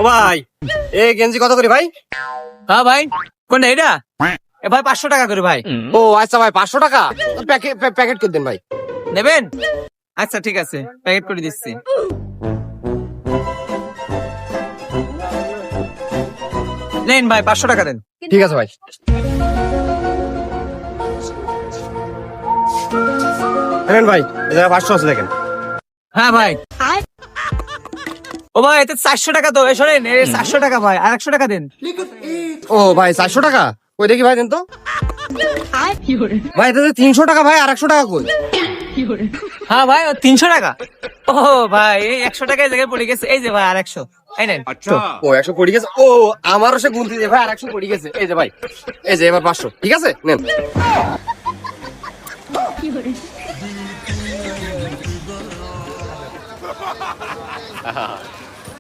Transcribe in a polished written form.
ও ভাই এই গেঞ্জি কত করে ভাই? হ্যাঁ ভাই, কোনটা এটা? এ ভাই 500 টাকা করে ভাই। ও আচ্ছা ভাই 500 টাকা প্যাকেট করে দেন ভাই। নেবেন? আচ্ছা ঠিক আছে, প্যাকেট করে দিচ্ছি। নেন ভাই, 500 টাকা দেন। ঠিক আছে ভাই। দেখেন ভাই এই জায়গায় 500 আছে দেখেন। হ্যাঁ ভাই। ও ভাই এতে 400 টাকা তো, শোনেন 400 টাকা ভাই, আর 100 টাকা দেন। ও ভাই 400 টাকা কই দেখি ভাই দেন তো। ভাই এটাতে 300 টাকা ভাই, আর 100 টাকা কই? হ্যাঁ ভাই, ও 300 টাকা। ও ভাই এই 100 টাকায় জায়গায় পড়ে গেছে, এই যে ভাই আর 100, এই নেন। ও 100 পড়ে গেছে। ও আমারও সে গুনতে ভাই আর 100 পড়ে গেছে। এই যে ভাই, এই যে এবার 500 ঠিক আছে নেন।